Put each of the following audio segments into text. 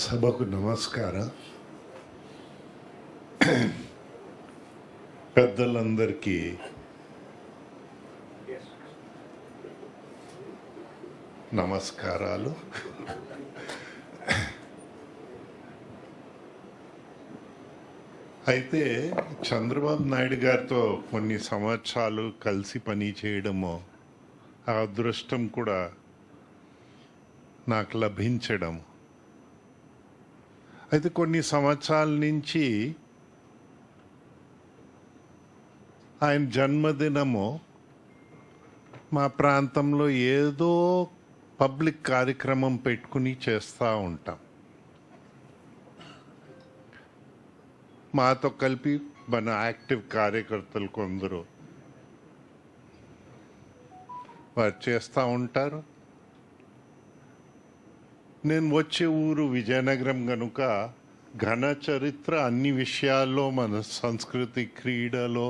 సభకు నమస్కారం. పెద్దలందరికీ నమస్కారాలు. అయితే చంద్రబాబు నాయుడు గారితో కొన్ని సంవత్సరాలు కలిసి పని చేయడము, ఆ అదృష్టం కూడా నాకు లభించడం. అయితే కొన్ని సంవత్సరాల నుంచి ఆయన జన్మదినము మా ప్రాంతంలో ఏదో పబ్లిక్ కార్యక్రమం పెట్టుకుని చేస్తూ ఉంటాం. మాతో కలిపి మన యాక్టివ్ కార్యకర్తలు కొందరు వారు చేస్తూ ఉంటారు. నేను వచ్చే ఊరు విజయనగరం కనుక ఘన చరిత్ర అన్ని విషయాల్లో, మన సంస్కృతి, క్రీడలో,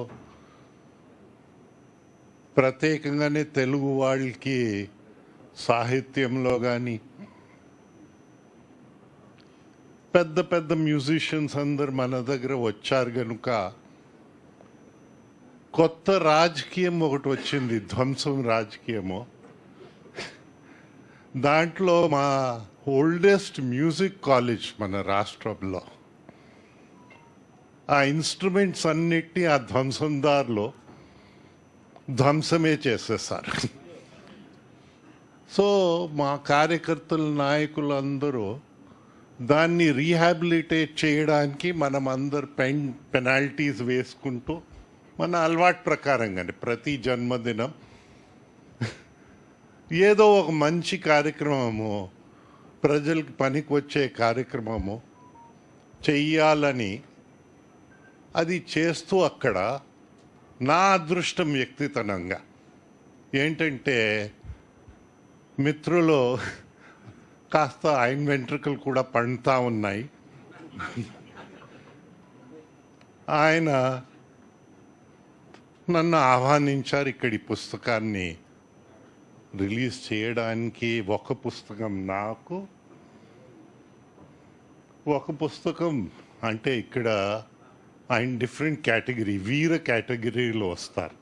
ప్రత్యేకంగానే తెలుగు వాళ్ళకి సాహిత్యంలో కానీ పెద్ద పెద్ద మ్యూజిషియన్స్ అందరు మన దగ్గర వచ్చారు కనుక కొత్త రాజకీయం ఒకటి వచ్చింది, ధ్వంసం రాజకీయము. దాంట్లో మా ఓల్డెస్ట్ మ్యూజిక్ కాలేజ్ మన రాష్ట్రంలో ఆ ఇన్స్ట్రుమెంట్స్ అన్నిటినీ ఆ ధ్వంసందారులో ధ్వంసమే చేసేసారు. సో మా కార్యకర్తల నాయకులు అందరూ దాన్ని రీహాబిలిటేట్ చేయడానికి మనం అందరు పెనాల్టీస్ వేసుకుంటూ మన అలవాటు ప్రకారంగానే ప్రతి జన్మదినం ఏదో ఒక మంచి కార్యక్రమము, ప్రజలకు పనికి వచ్చే కార్యక్రమము చెయ్యాలని అది చేస్తూ అక్కడ నా అదృష్టం వ్యక్తితనంగా ఏంటంటే మిత్రులు కాస్త ఆయన వెంట్రుకలు కూడా పండుతూ ఉన్నాయి. ఆయన నన్ను ఆహ్వానించారు ఇక్కడి పుస్తకాన్ని రిలీజ్ చేయడానికి. ఒక పుస్తకం నాకు, ఒక పుస్తకం అంటే ఇక్కడ ఆయన డిఫరెంట్ కేటగిరీ, వీర కేటగిరీలో వస్తారు.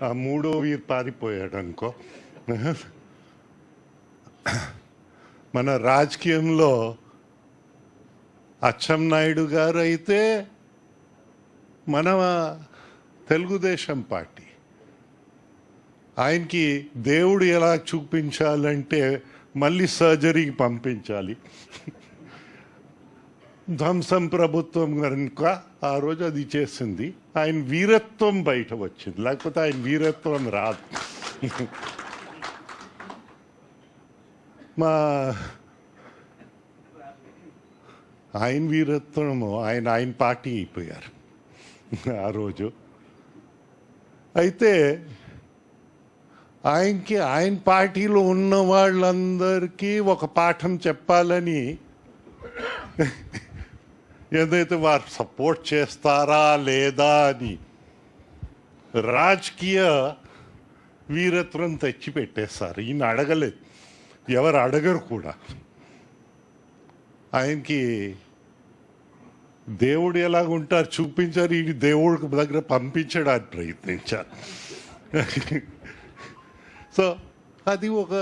ఆ మూడో వీరు పారిపోయాడు అనుకో. మన రాజకీయంలో అచ్చెన్నాయుడు గారు అయితే మన తెలుగుదేశం పార్టీ, ఆయనకి దేవుడు ఎలా చూపించాలంటే మళ్ళీ సర్జరీకి పంపించాలి. ధ్వంసం ప్రభుత్వం కనుక ఆ రోజు అది చేసింది. ఆయన వీరత్వం బయట వచ్చింది, లేకపోతే ఆయన వీరత్వం రాదు. ఆయన వీరత్వము ఆయన పార్టీ అయిపోయారు ఆ రోజు. అయితే ఆయన పార్టీలో ఉన్న వాళ్ళందరికీ ఒక పాఠం చెప్పాలని, ఏదైతే వారు సపోర్ట్ చేస్తారా లేదా అని రాజకీయ వీరత్వం తెచ్చిపెట్టేస్తారు. ఈయన అడగలేదు, ఎవరు అడగరు కూడా. ఆయనకి దేవుడు ఎలాగుంటారు చూపించారు, ఈ దేవుడికి దగ్గర పంపించడానికి ప్రయత్నించారు. సో అది ఒక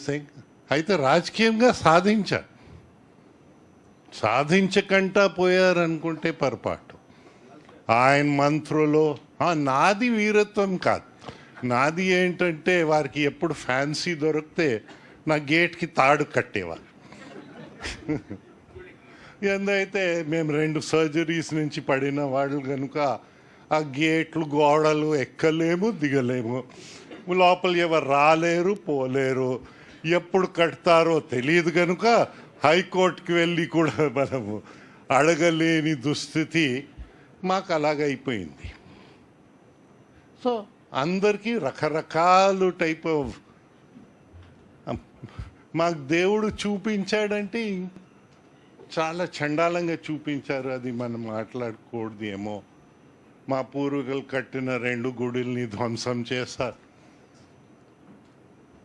థింగ్. అయితే రాజకీయంగా సాధించకుండా పోయారనుకుంటే పొరపాటు. ఆయన మంత్రులు నాది వీరత్వం కాదు. నాది ఏంటంటే వారికి ఎప్పుడు ఫ్యాన్సీ దొరికితే నా గేట్కి తాడు కట్టేవారు. ఎందైతే మేము 2 సర్జరీస్ నుంచి పడిన వాళ్ళు కనుక ఆ గేట్లు, గోడలు ఎక్కలేము, దిగలేము. లోపల ఎవరు రాలేరు, పోలేరు. ఎప్పుడు కడతారో తెలియదు కనుక హైకోర్టుకి వెళ్ళి కూడా మనము అడగలేని దుస్థితి మాకు అలాగైపోయింది. సో అందరికీ రకరకాలు టైప్ ఆఫ్ మాకు దేవుడు చూపించాడంటే చాలా చండాలంగా చూపించారు. అది మనం మాట్లాడకూడదు ఏమో. మా పూర్వీకులు కట్టిన 2 గుడుల్ని ధ్వంసం చేశారు.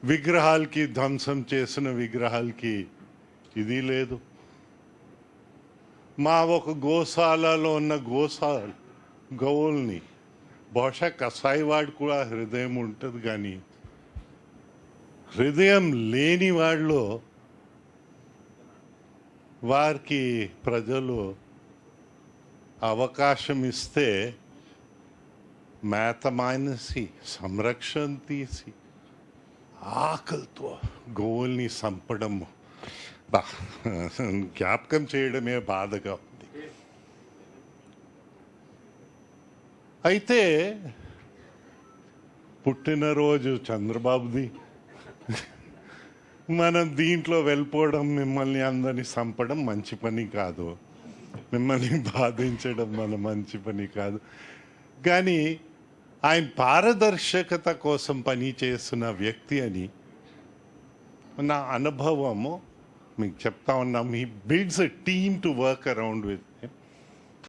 విగ్రహాలకి ధ్వంసం చేసిన విగ్రహాలకి ఇది లేదు. మా ఒక గోశాలలో ఉన్న గోవుల్ని బహుశా కసాయివాడు కూడా హృదయం ఉంటుంది, కానీ హృదయం లేని వాళ్ళు వారికి ప్రజలు అవకాశం ఇస్తే మేత మానేసి సంరక్షణ తీసి ఆకలితో గోవుల్ని చంపడం జ్ఞాపకం చేయడమే బాధగా ఉంది. అయితే పుట్టినరోజు చంద్రబాబుది, మనం దీంట్లో వెళ్ళిపోవడం, మిమ్మల్ని అందరినీ చంపడం మంచి పని కాదు, మిమ్మల్ని బాధించడం మన మంచి పని కాదు. కానీ ఆయన పారదర్శకత కోసం పనిచేస్తున్న వ్యక్తి అని నా అనుభవము మీకు చెప్తా ఉన్నాం. He builds a team to work around with.